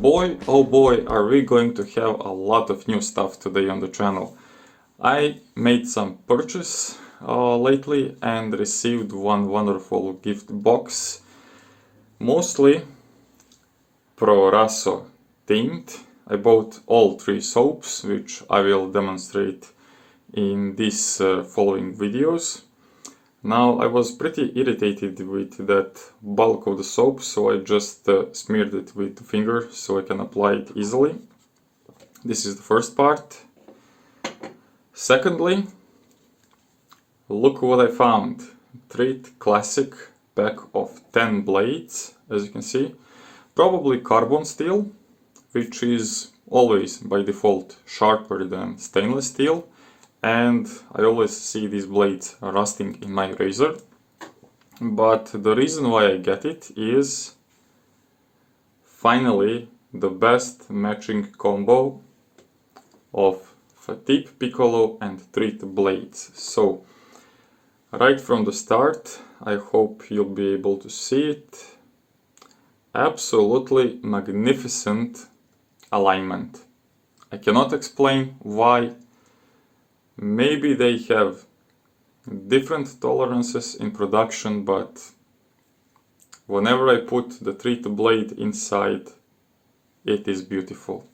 boy, oh boy, are we going to have a lot of new stuff today on the channel. I made some purchase lately and received one wonderful gift box, mostly Proraso themed. I bought all 3 soaps, which I will demonstrate in these following videos. Now, I was pretty irritated with that bulk of the soap, so I just smeared it with the finger so I can apply it easily. This is the first part. Secondly, look what I found. Treet Classic pack of 10 blades, as you can see. Probably carbon steel, which is always by default sharper than stainless steel. And I always see these blades rusting in my razor. But the reason why I get it is finally the best matching combo of Fatip Piccolo and Treet blades. So right from the start, I hope you'll be able to see it. Absolutely magnificent alignment. I cannot explain why. Maybe they have different tolerances in production, but whenever I put the Treet blade inside, it is beautiful.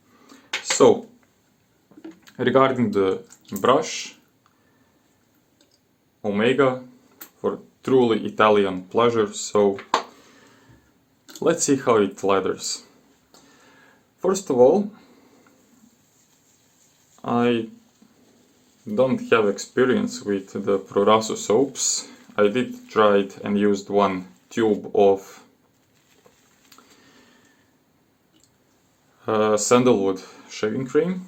So, regarding the brush, Omega for truly Italian pleasure, so let's see how it lathers. First of all, I don't have experience with the Proraso soaps. I did try it and used one tube of sandalwood shaving cream,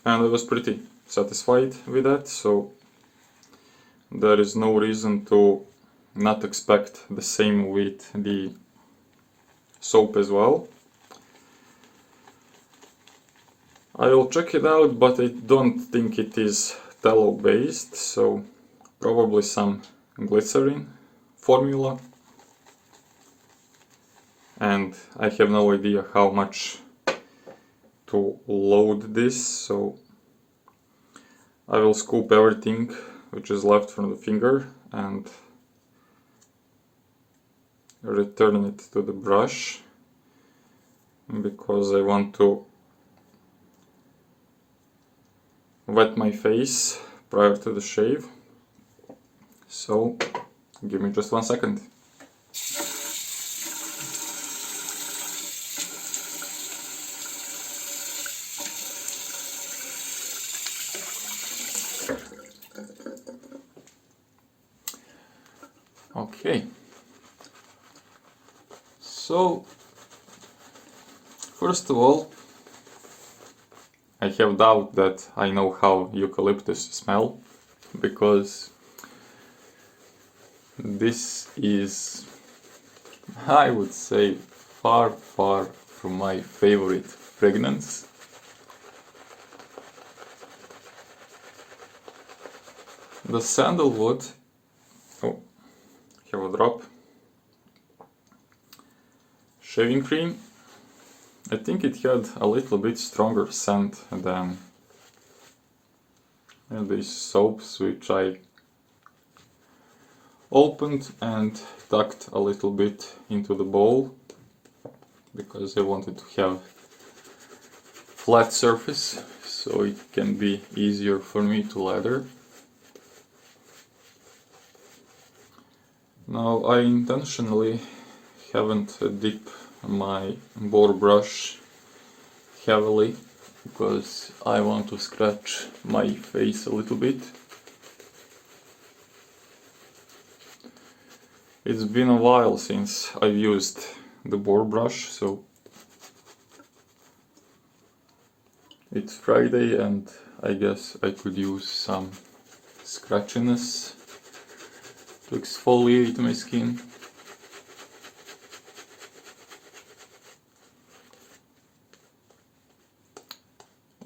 and I was pretty satisfied with that, so there is no reason to not expect the same with the soap as well. I will check it out, but I don't think it is tallow based, so probably some glycerin formula. And I have no idea how much to load this, so I will scoop everything which is left from the finger and return it to the brush, because I want to wet my face prior to the shave. So give me just 1 second. Okay, so first of all, I have doubt that I know how eucalyptus smell, because this is, I would say, far from my favorite fragrance. The sandalwood, oh, have a drop, shaving cream, I think it had a little bit stronger scent than these soaps, which I opened and tucked a little bit into the bowl because I wanted to have flat surface so it can be easier for me to lather. Now, I intentionally haven't dipped my bore brush heavily because I want to scratch my face a little bit. It's been a while since I've used the bore brush, so it's Friday and I guess I could use some scratchiness to exfoliate my skin.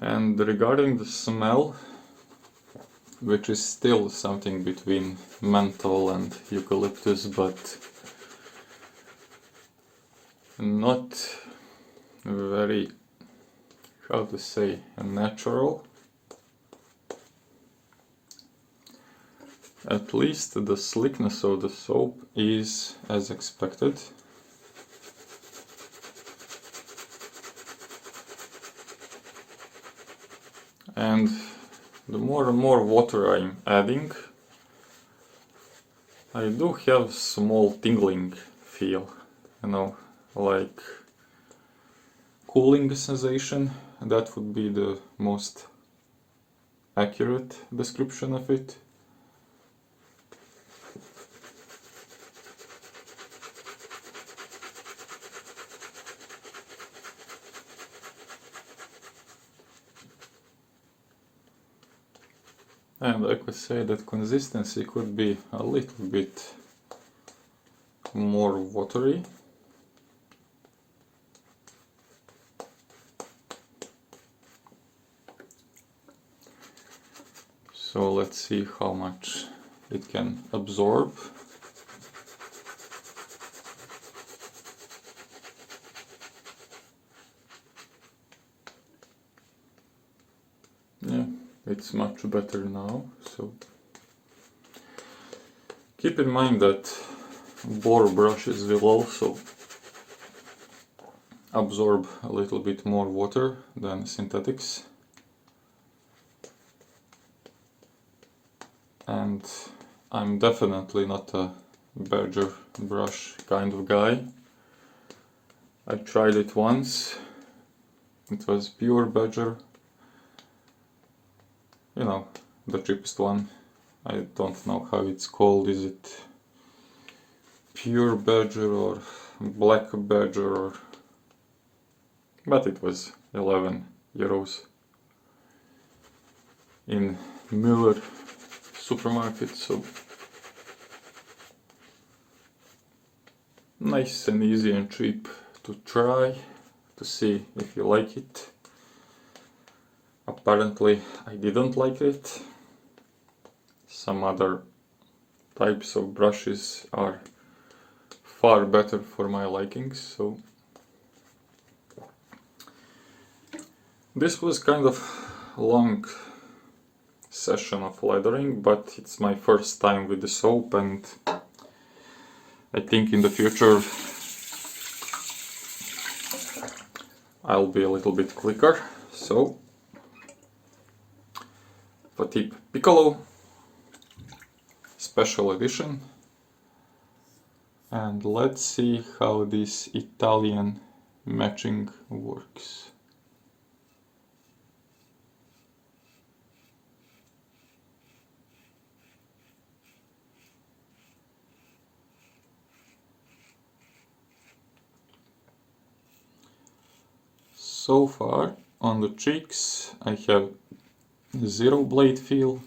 And regarding the smell, which is still something between menthol and eucalyptus, but not very, how to say, natural. At least the slickness of the soap is as expected. And the more and more water I'm adding, I do have small tingling feel, you know, like cooling sensation. That would be the most accurate description of it. And I could say that consistency could be a little bit more watery. So let's see how much it can absorb. Yeah, it's much better now. So keep in mind that bore brushes will also absorb a little bit more water than synthetics. And I'm definitely not a badger brush kind of guy. I tried it once. It was pure badger. You know, the cheapest one. I don't know how it's called. Is it pure badger or black badger? Or... But it was 11 euros in Müller supermarket, so nice and easy and cheap to try, to see if you like it. Apparently I didn't like it. Some other types of brushes are far better for my likings, so this was kind of a long session of lathering, but it's my first time with the soap, and I think in the future I'll be a little bit quicker. So Fatip Piccolo special edition, and let's see how this Italian matching works. So far on the cheeks I have zero blade feel.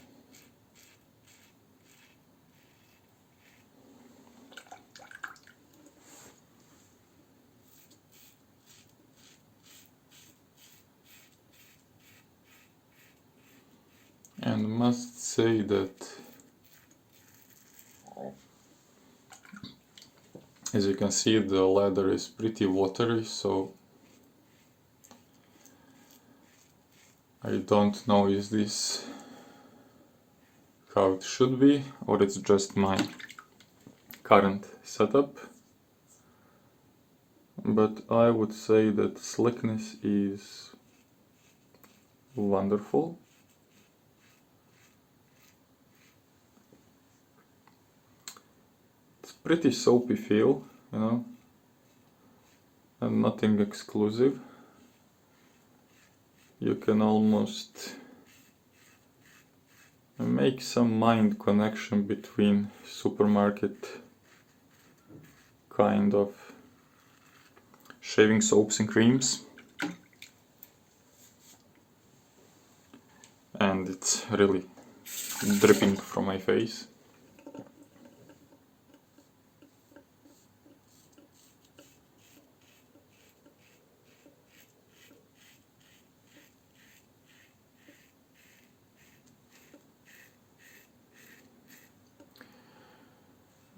And must say that, as you can see, the leather is pretty watery, so I don't know is this how it should be, or it's just my current setup. But I would say that slickness is wonderful. It's pretty soapy feel, you know, and nothing exclusive. You can almost make some mind connection between supermarket kind of shaving soaps and creams, and it's really dripping from my face.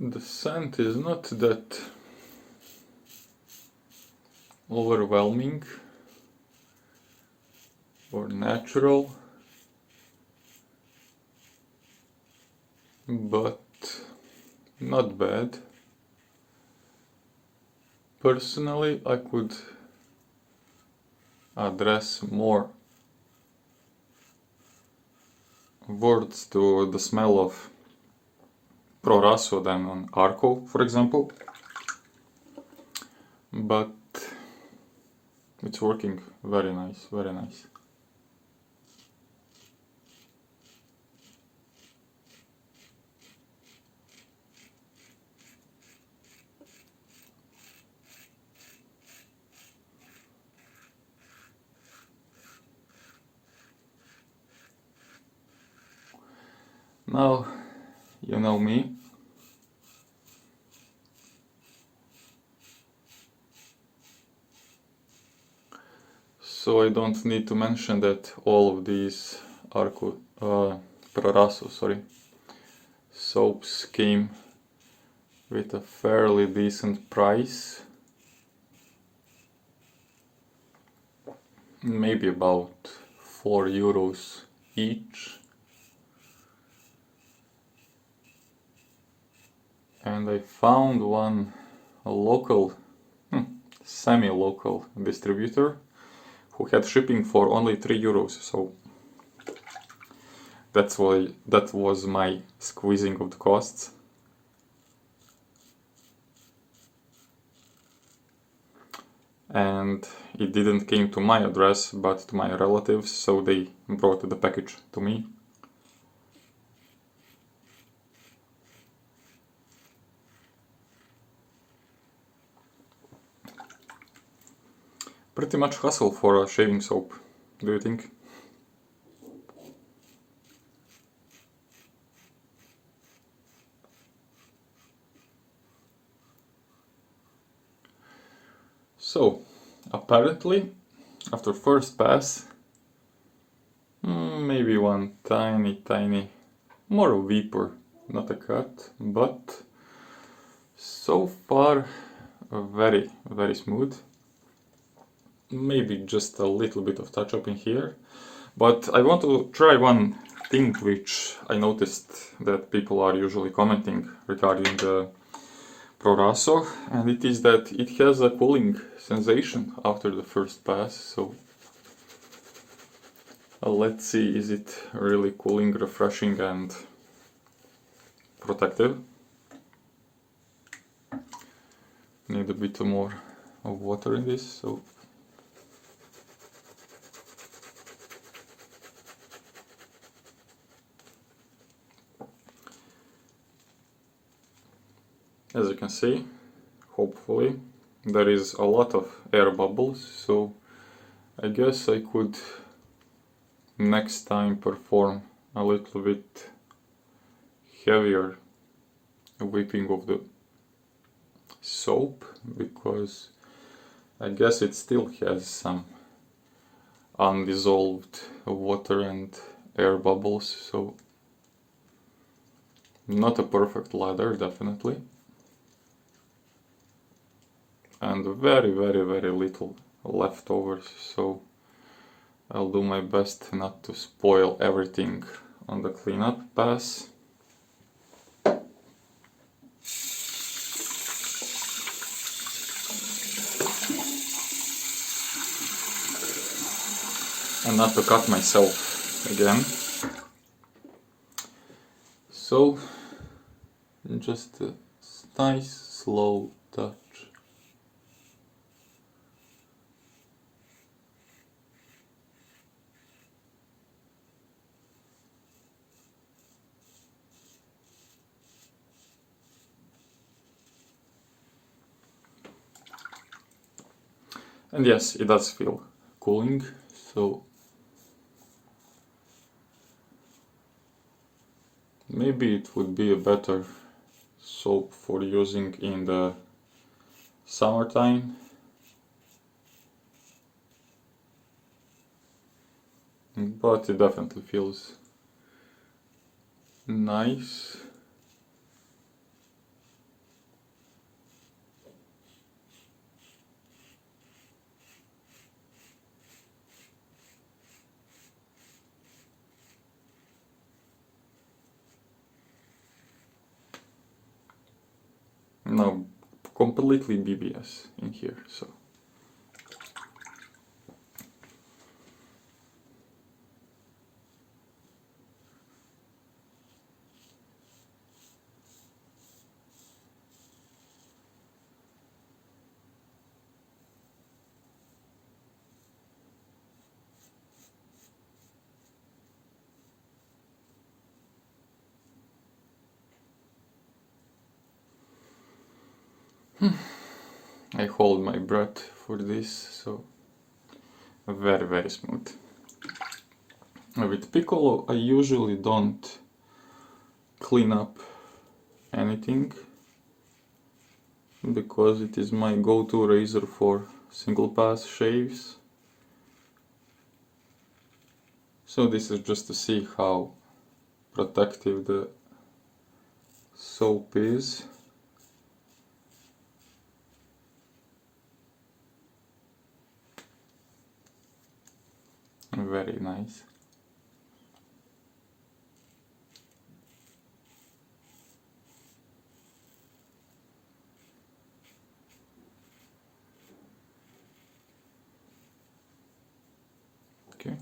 The scent is not that overwhelming or natural, but not bad. Personally, I could address more words to the smell of Proraso than on Arco, for example, but it's working very nice, very nice. Now, you know me. So I don't need to mention that all of these Proraso, soaps came with a fairly decent price. Maybe about €4 each. And I found one local, semi-local distributor who had shipping for only €3, so that was my squeezing of the costs. And it didn't came to my address but to my relatives, so they brought the package to me. Pretty much hassle for a shaving soap, do you think? So, apparently, after first pass, maybe one tiny, more a vapor, not a cut, but so far very, very smooth. Maybe just a little bit of touch up in here, but I want to try one thing which I noticed that people are usually commenting regarding the Proraso, and it is that it has a cooling sensation after the first pass, so let's see, is it really cooling, refreshing and protective? Need a bit more of water in this, so as you can see, hopefully, there is a lot of air bubbles, so I guess I could next time perform a little bit heavier whipping of the soap, because I guess it still has some undissolved water and air bubbles, so not a perfect lather, definitely. And very little leftovers, so I'll do my best not to spoil everything on the cleanup pass. And not to cut myself again. So just a nice slow touch. And yes, it does feel cooling, so maybe it would be a better soap for using in the summertime. But it definitely feels nice. No, completely BBS in here, so. I hold my breath for this, so very, very smooth. With Piccolo, I usually don't clean up anything because it is my go-to razor for single pass shaves. So this is just to see how protective the soap is. Very nice. Okay.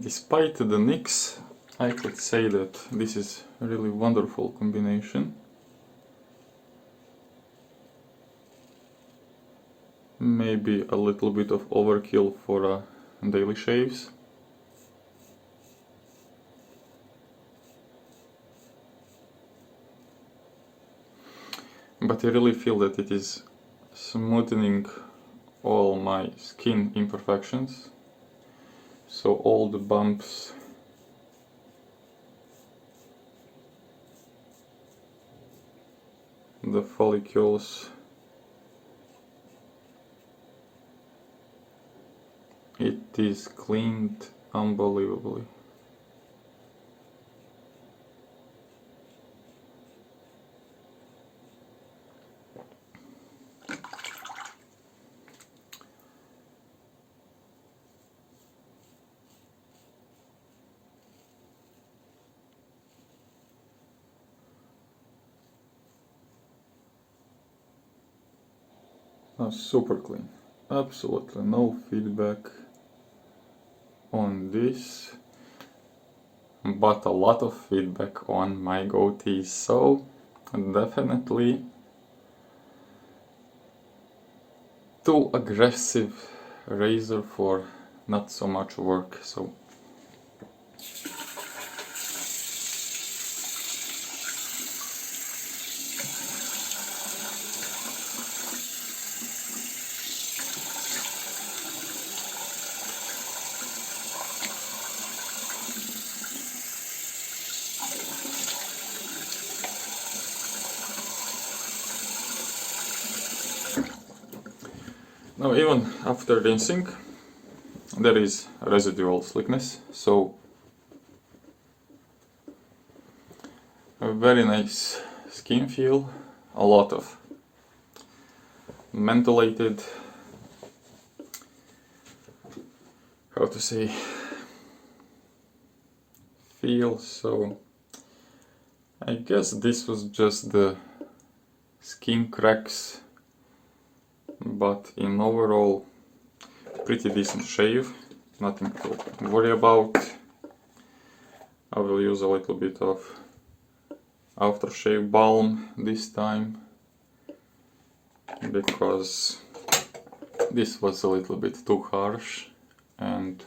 Despite the nicks, I could say that this is a really wonderful combination. Maybe a little bit of overkill for daily shaves. But I really feel that it is smoothing all my skin imperfections. So all the bumps, the follicles, it is cleaned unbelievably. Super clean, absolutely no feedback on this, but a lot of feedback on my goatee, so definitely too aggressive razor for not so much work. So now, even after rinsing, there is residual slickness, so a very nice skin feel, a lot of mentholated, how to say, feel. So I guess this was just the skin cracks, but in overall pretty decent shave, nothing to worry about. I will use a little bit of aftershave balm this time because this was a little bit too harsh, and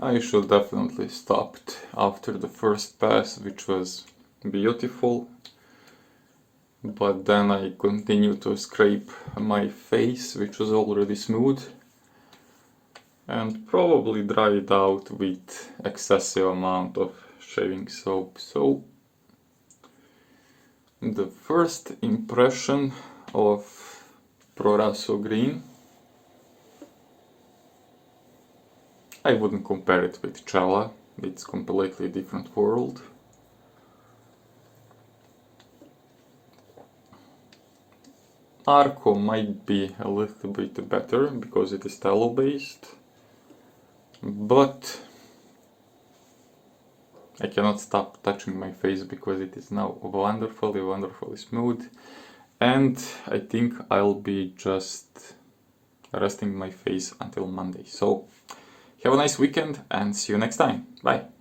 I should definitely stopped after the first pass, which was beautiful. But then I continued to scrape my face, which was already smooth, and probably dried out with excessive amount of shaving soap. So the first impression of Proraso green, I wouldn't compare it with Cella, it's completely different world. Arco might be a little bit better because it is tallow based, but I cannot stop touching my face because it is now wonderfully smooth, and I think I'll be just resting my face until Monday. So have a nice weekend and see you next time. Bye!